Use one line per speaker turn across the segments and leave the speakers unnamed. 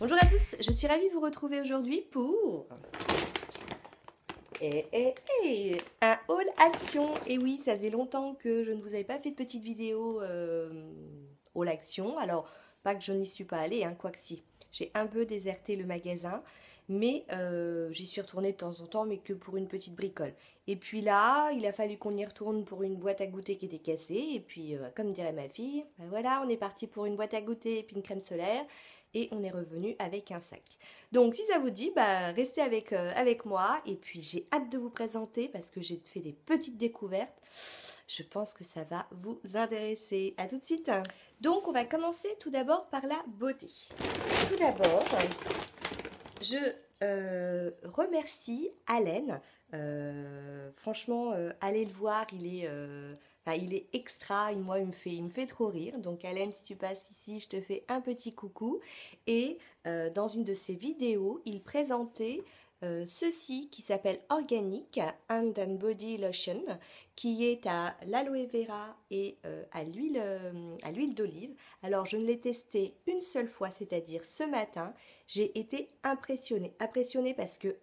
Bonjour à tous, je suis ravie de vous retrouver aujourd'hui pour un haul action. Et oui, ça faisait longtemps que je ne vous avais pas fait de petite vidéo haul action. Alors, pas que je n'y suis pas allée, hein, quoique si. J'ai un peu déserté le magasin, mais j'y suis retournée de temps en temps, mais que pour une petite bricole. Et puis là, il a fallu qu'on y retourne pour une boîte à goûter qui était cassée. Et puis, comme dirait ma fille, ben voilà, on est parti pour une boîte à goûter et puis une crème solaire. Et on est revenu avec un sac. Donc, si ça vous dit, bah, restez avec moi. Et puis, j'ai hâte de vous présenter parce que j'ai fait des petites découvertes. Je pense que ça va vous intéresser. À tout de suite. Donc, on va commencer tout d'abord par la beauté. Tout d'abord, je remercie Allen. Franchement, allez le voir, il est extra. Et moi, il me fait trop rire. Donc, Allen, si tu passes ici, je te fais un petit coucou. Et dans une de ses vidéos, il présentait ceci qui s'appelle Organic Hand and Body Lotion, qui est à l'aloe vera et à l'huile d'olive. Alors, je ne l'ai testé une seule fois, c'est-à-dire ce matin. J'ai été impressionnée. Impressionnée parce que,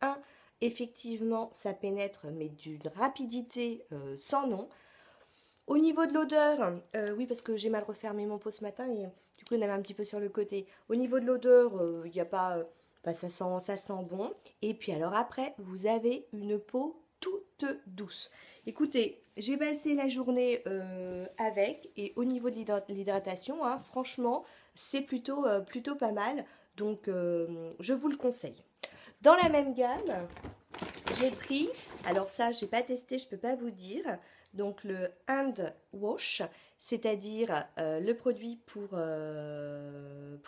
effectivement, ça pénètre, mais d'une rapidité sans nom. Au niveau de l'odeur, oui, parce que j'ai mal refermé mon pot ce matin et du coup, on avait un petit peu sur le côté. Au niveau de l'odeur, il n'y a pas. Bah, ça sent bon. Et puis, alors après, vous avez une peau toute douce. Écoutez, j'ai passé la journée avec et au niveau de l'hydratation, hein, franchement, c'est plutôt pas mal. Donc, je vous le conseille. Dans la même gamme, j'ai pris, alors ça, j'ai pas testé, je peux pas vous dire. Donc le hand wash, c'est-à-dire le produit pour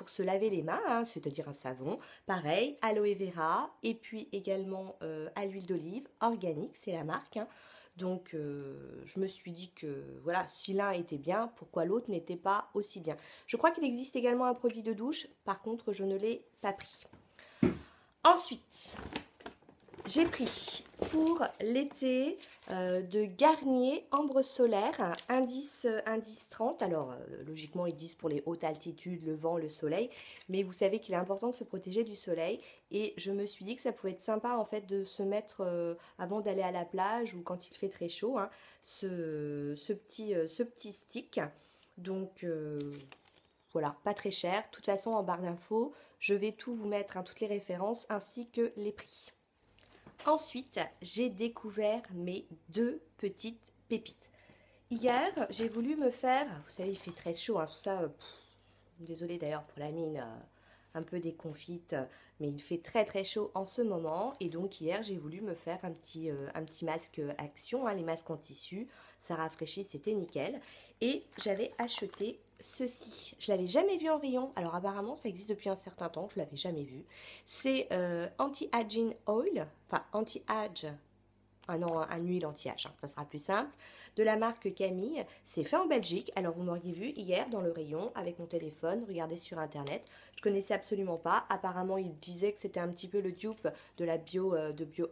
se laver les mains, hein, c'est-à-dire un savon. Pareil, aloe vera et puis également à l'huile d'olive, organique, c'est la marque. Hein. Donc je me suis dit que voilà, si l'un était bien, pourquoi l'autre n'était pas aussi bien. Je crois qu'il existe également un produit de douche, par contre je ne l'ai pas pris. Ensuite, j'ai pris pour l'été de Garnier Ambre Solaire, indice 30. Alors, logiquement, ils disent pour les hautes altitudes, le vent, le soleil. Mais vous savez qu'il est important de se protéger du soleil. Et je me suis dit que ça pouvait être sympa, en fait, de se mettre, avant d'aller à la plage ou quand il fait très chaud, hein, ce petit stick. Donc, voilà, pas très cher. De toute façon, en barre d'infos, je vais tout vous mettre, hein, toutes les références ainsi que les prix. Ensuite, j'ai découvert mes deux petites pépites. Hier, j'ai voulu me faire, vous savez, il fait très chaud, hein, tout ça. Désolée d'ailleurs pour la mine un peu déconfite, mais il fait très très chaud en ce moment. Et donc hier, j'ai voulu me faire un petit masque action, hein, les masques en tissu. Ça rafraîchit, c'était nickel. Et j'avais acheté ceci. Je l'avais jamais vu en rayon. Alors apparemment, ça existe depuis un certain temps. Je l'avais jamais vu. C'est anti-aging oil, enfin anti-age. Ah non, un huile anti-âge, hein, ça sera plus simple. De la marque Camille, c'est fait en Belgique. Alors vous m'auriez vu hier dans le rayon avec mon téléphone, regardez sur internet. Je connaissais absolument pas. Apparemment, il disait que c'était un petit peu le dupe de la bio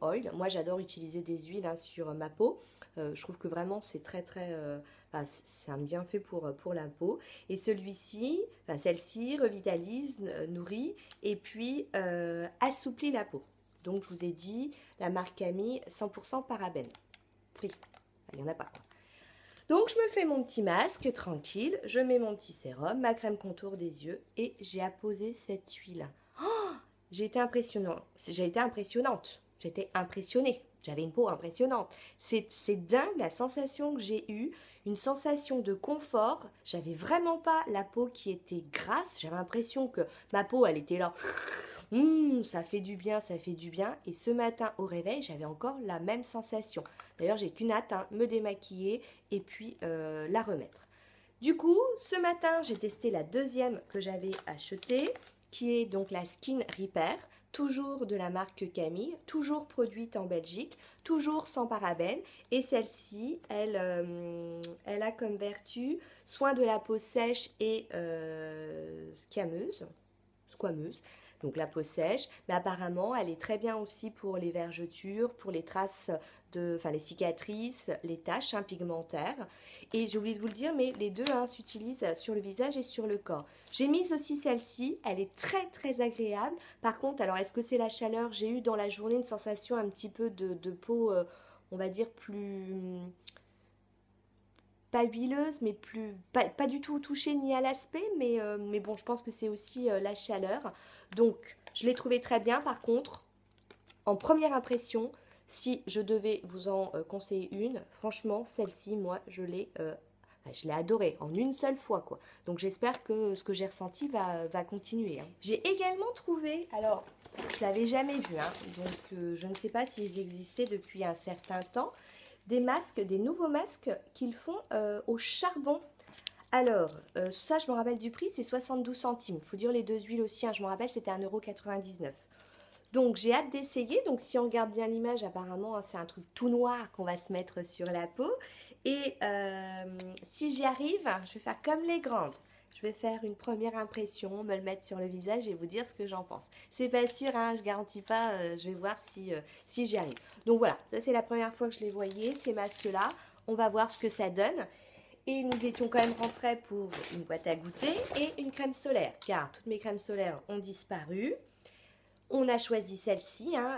oil. Moi, j'adore utiliser des huiles, hein, sur ma peau. Je trouve que vraiment c'est enfin, c'est un bienfait pour la peau. Et celui-ci, enfin celle-ci, revitalise, nourrit et puis assouplit la peau. Donc je vous ai dit, la marque Camille, 100% parabène. Free. Il n'y en a pas. Donc je me fais mon petit masque tranquille, je mets mon petit sérum, ma crème contour des yeux et j'ai apposé cette huile. Oh, j'ai été impressionnante. J'étais impressionnée. J'avais une peau impressionnante. C'est dingue la sensation que j'ai eue, une sensation de confort. J'avais vraiment pas la peau qui était grasse. J'avais l'impression que ma peau, elle était là. Ça fait du bien, ça fait du bien. Et ce matin au réveil, j'avais encore la même sensation. D'ailleurs, j'ai qu'une hâte, hein, me démaquiller et puis la remettre. Du coup, ce matin, j'ai testé la deuxième que j'avais achetée, qui est donc la Skin Repair, toujours de la marque Camille, toujours produite en Belgique, toujours sans parabènes. Et celle-ci, elle a comme vertu soin de la peau sèche et squameuse. Donc la peau sèche, mais apparemment elle est très bien aussi pour les vergetures, pour les traces enfin les cicatrices, les taches pigmentaires. Et j'ai oublié de vous le dire, mais les deux s'utilisent sur le visage et sur le corps. J'ai mis aussi celle-ci, elle est très très agréable. Par contre, alors est-ce que c'est la chaleur? J'ai eu dans la journée une sensation un petit peu de peau, on va dire plus pas huileuse, mais pas du tout touchée ni à l'aspect, mais bon, je pense que c'est aussi la chaleur. Donc, je l'ai trouvé très bien. Par contre, en première impression, si je devais vous en conseiller une, franchement, celle-ci, moi, je l'ai adorée en une seule fois, quoi. Donc, j'espère que ce que j'ai ressenti va continuer. Hein. J'ai également trouvé, alors, je l'avais jamais vu, hein, donc je ne sais pas s'ils existaient depuis un certain temps, des masques, des nouveaux masques qu'ils font au charbon. Alors, ça, je me rappelle du prix, c'est 72 centimes. Il faut dire les deux huiles aussi, hein, je me rappelle, c'était 1,99 €. Donc, j'ai hâte d'essayer. Donc, si on regarde bien l'image, apparemment, hein, c'est un truc tout noir qu'on va se mettre sur la peau. Et si j'y arrive, je vais faire comme les grandes. Je vais faire une première impression, me le mettre sur le visage et vous dire ce que j'en pense. C'est pas sûr, hein, je garantis pas, je vais voir si j'y arrive. Donc voilà, ça c'est la première fois que je les voyais, ces masques-là. On va voir ce que ça donne. Et nous étions quand même rentrés pour une boîte à goûter et une crème solaire, car toutes mes crèmes solaires ont disparu. On a choisi celle-ci, hein,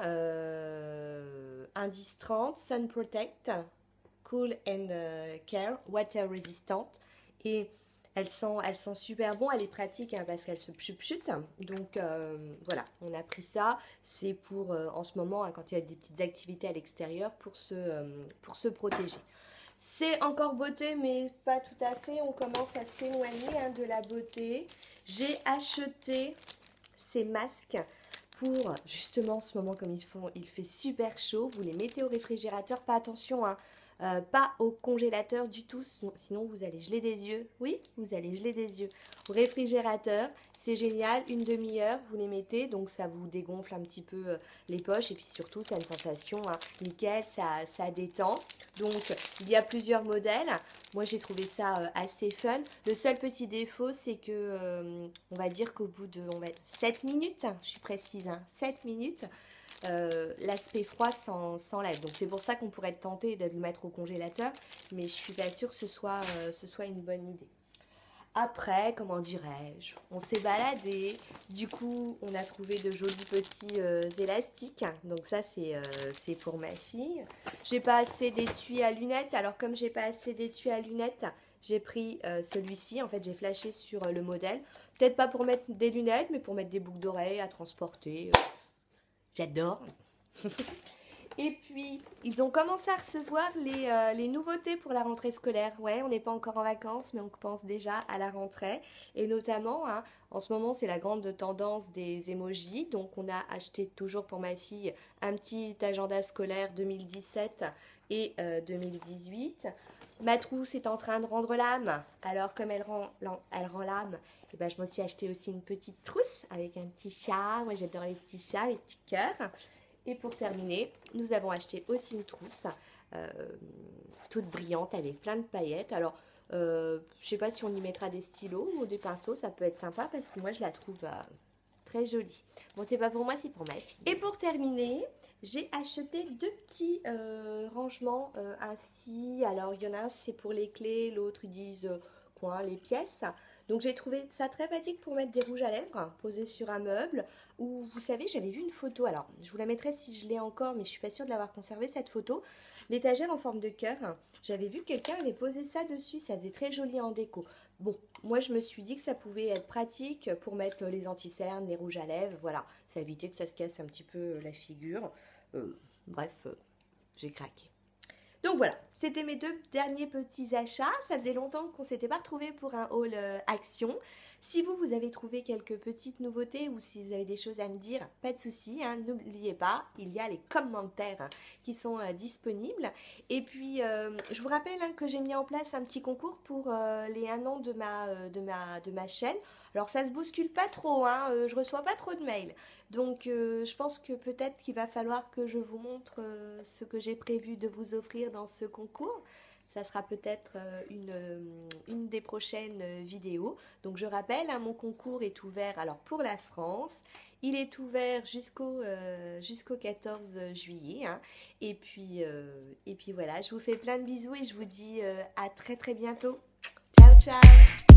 Indice 30, Sun Protect, Cool and Care, Water Resistant. Et elle sent super bon, elle est pratique hein, parce qu'elle se pchute. Donc voilà, on a pris ça. C'est pour en ce moment, hein, quand il y a des petites activités à l'extérieur, pour se protéger. C'est encore beauté, mais pas tout à fait. On commence à s'éloigner hein, de la beauté. J'ai acheté ces masques pour justement en ce moment, comme il fait super chaud. Vous les mettez au réfrigérateur. Pas attention, hein, pas au congélateur du tout, sinon vous allez geler des yeux. Oui, vous allez geler des yeux. Au réfrigérateur, c'est génial, une demi-heure, vous les mettez, donc ça vous dégonfle un petit peu les poches et puis surtout, ça a une sensation hein, nickel, ça détend. Donc, il y a plusieurs modèles. Moi, j'ai trouvé ça assez fun. Le seul petit défaut, c'est que, on va dire qu'au bout de 7 minutes, je suis précise, hein, 7 minutes, l'aspect froid s'enlève. Donc c'est pour ça qu'on pourrait être tenté de le mettre au congélateur, mais je suis pas sûre que ce soit une bonne idée. Après, comment dirais-je, on s'est baladé, du coup on a trouvé de jolis petits élastiques, donc ça c'est pour ma fille. J'ai pas assez d'étui à lunettes, alors comme j'ai pas assez d'étui à lunettes, j'ai pris celui-ci, en fait j'ai flashé sur le modèle. Peut-être pas pour mettre des lunettes, mais pour mettre des boucles d'oreilles à transporter. J'adore. Et puis, ils ont commencé à recevoir les nouveautés pour la rentrée scolaire. Ouais, on n'est pas encore en vacances, mais on pense déjà à la rentrée. Et notamment, hein, en ce moment, c'est la grande tendance des emojis. Donc, on a acheté toujours pour ma fille un petit agenda scolaire 2017 et 2018. Ma trousse est en train de rendre l'âme. Alors, comme elle rend l'âme, eh ben, je me suis acheté aussi une petite trousse avec un petit chat. Moi, j'adore les petits chats, les petits cœurs. Et pour terminer, nous avons acheté aussi une trousse toute brillante avec plein de paillettes. Alors, je ne sais pas si on y mettra des stylos ou des pinceaux, ça peut être sympa parce que moi je la trouve très jolie. Bon, c'est pas pour moi, c'est pour ma fille. Et pour terminer, j'ai acheté deux petits rangements ainsi. Alors, il y en a un, c'est pour les clés, l'autre, ils disent les pièces. Donc j'ai trouvé ça très pratique pour mettre des rouges à lèvres posés sur un meuble. Ou vous savez, j'avais vu une photo, alors je vous la mettrai si je l'ai encore, mais je suis pas sûre de l'avoir conservée cette photo. L'étagère en forme de cœur, j'avais vu que quelqu'un avait posé ça dessus, ça faisait très joli en déco. Bon, moi je me suis dit que ça pouvait être pratique pour mettre les anti-cernes, les rouges à lèvres, voilà, ça évitait que ça se casse un petit peu la figure. Bref, j'ai craqué. Donc voilà, c'était mes deux derniers petits achats. Ça faisait longtemps qu'on ne s'était pas retrouvés pour un haul action. Si vous avez trouvé quelques petites nouveautés ou si vous avez des choses à me dire, pas de souci, hein, n'oubliez pas, il y a les commentaires hein, qui sont disponibles. Et puis, je vous rappelle hein, que j'ai mis en place un petit concours pour les 1 an de ma chaîne. Alors, ça se bouscule pas trop, hein, je reçois pas trop de mails. Donc, je pense que peut-être qu'il va falloir que je vous montre ce que j'ai prévu de vous offrir dans ce concours. Ça sera peut-être une des prochaines vidéos. Donc je rappelle, hein, mon concours est ouvert alors pour la France. Il est ouvert jusqu'au 14 juillet. Hein. Et puis voilà, je vous fais plein de bisous et je vous dis à très très bientôt. Ciao ciao!